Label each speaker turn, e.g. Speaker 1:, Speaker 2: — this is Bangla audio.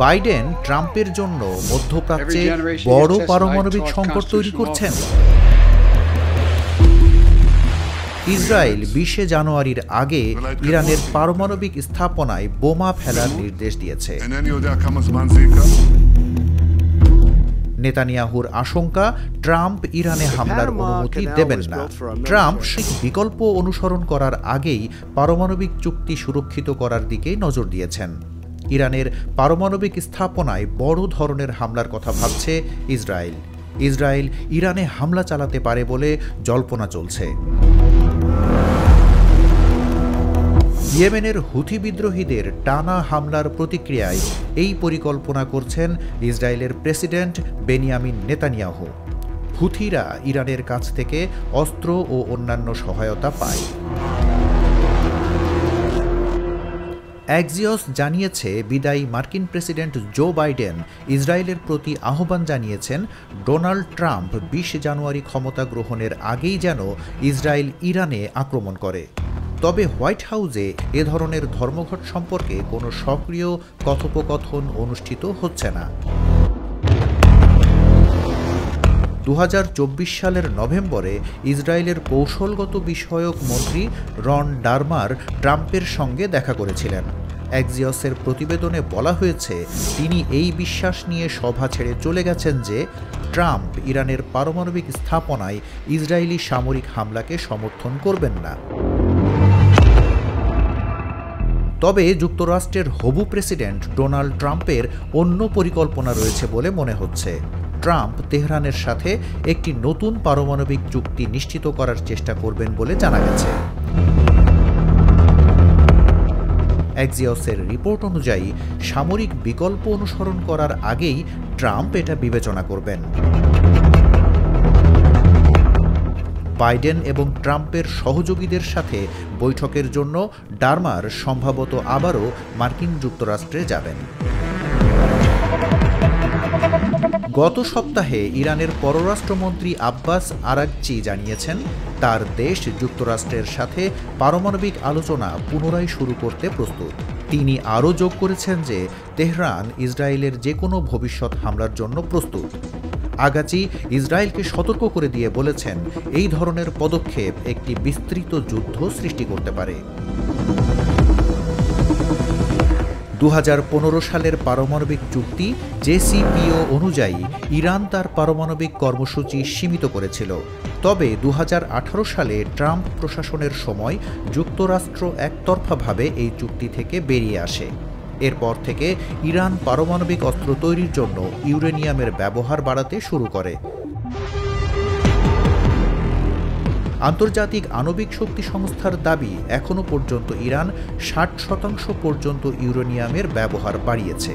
Speaker 1: বাইডেন ট্রাম্পের জন্য মধ্যপ্রাচ্যে বড় পারমাণবিক সংকট তৈরি করছেন। ইসরায়েল 20 জানুয়ারির আগে ইরানের পারমাণবিক স্থাপনায় বোমা ফেলার নির্দেশ দিয়েছে। নেতানিয়াহুর আশঙ্কা, ট্রাম্প ইরানে হামলার অনুমতি দেবেন না। ট্রাম্প সেই বিকল্প অনুসরণ করার আগেই পারমাণবিক চুক্তি সুরক্ষিত করার দিকে নজর দিয়েছেন। ইরানের পারমাণবিক স্থাপনায় বড় ধরনের হামলার কথা ভাবছে ইসরায়েল। ইসরায়েল ইরানে হামলা চালাতে পারে বলে জল্পনা চলছে। ইয়েমেনের হুথি বিদ্রোহীদের টানা হামলার প্রতিক্রিয়ায় এই পরিকল্পনা করছেন ইসরায়েলের প্রেসিডেন্ট বেনিয়ামিন নেতানিয়াহু। হুথিরা ইরানের কাছ থেকে অস্ত্র ও অন্যান্য সহায়তা পায়। অ্যাক্সিওস জানিয়েছে, বিদায়ী মার্কিন প্রেসিডেন্ট জো বাইডেন ইসরায়েলের প্রতি আহ্বান জানিয়েছেন ডোনাল্ড ট্রাম্প 20 জানুয়ারি ক্ষমতা গ্রহণের আগেই যেন ইসরায়েল ইরানে আক্রমণ করে। তবে হোয়াইট হাউসে এ ধরনের ধর্মঘট সম্পর্কে কোনো সক্রিয় কথোপকথন অনুষ্ঠিত হচ্ছে না। 2024 সালের নভেম্বরে ইসরায়েলের কৌশলগত বিষয়ক মন্ত্রী রন ডারমার ট্রাম্পের সঙ্গে দেখা করেছিলেন। অ্যাক্সিওসের প্রতিবেদনে বলা হয়েছে, তিনি এই বিশ্বাস নিয়ে সভা ছেড়ে চলে গেছেন যে ট্রাম্প ইরানের পারমাণবিক স্থাপনায় ইসরায়েলি সামরিক হামলাকে সমর্থন করবেন না। তবে যুক্তরাষ্ট্রের হবু প্রেসিডেন্ট ডোনাল্ড ট্রাম্পের অন্য পরিকল্পনা রয়েছে বলে মনে হচ্ছে। ট্রাম্প তেহরানের সাথে একটি নতুন পারমাণবিক চুক্তি নিশ্চিত করার চেষ্টা করবেন বলে জানা গেছে। অ্যাক্সিওসের রিপোর্ট অনুযায়ী সামরিক বিকল্প অনুসরণ করার আগেই ট্রাম্প এটা বিবেচনা করবেন। বাইডেন এবং ট্রাম্পের সহযোগীদের সাথে বৈঠকের জন্য ডারমার সম্ভবত আবারও মার্কিন যুক্তরাষ্ট্রে যাবেন। গত সপ্তাহে ইরানের পররাষ্ট্রমন্ত্রী আব্বাস আরাগচি জানিয়েছেন, তার দেশ যুক্তরাষ্ট্রের সাথে পারমাণবিক আলোচনা পুনরায় শুরু করতে প্রস্তুত। তিনি আরও যোগ করেছেন যে তেহরান ইসরায়েলের যে কোনো ভবিষ্যৎ হামলার জন্য প্রস্তুত। আগাচি ইসরায়েলকে সতর্ক করে দিয়ে বলেছেন, এই ধরনের পদক্ষেপ একটি বিস্তৃত যুদ্ধ সৃষ্টি করতে পারে। 2015 সালের পারমাণবিক চুক্তি জেসিপিও অনুযায়ী ইরান তার পারমাণবিক কর্মসূচি সীমিত করেছিল। তবে 2018 সালে ট্রাম্প প্রশাসনের সময় যুক্তরাষ্ট্র একতরফাভাবে এই চুক্তি থেকে বেরিয়ে আসে। এরপর থেকে ইরান পারমাণবিক অস্ত্র তৈরির জন্য ইউরেনিয়ামের ব্যবহার বাড়াতে শুরু করে। আন্তর্জাতিক আণবিক শক্তি সংস্থার দাবি, এখনও পর্যন্ত ইরান 60% পর্যন্ত ইউরেনিয়ামের ব্যবহার বাড়িয়েছে।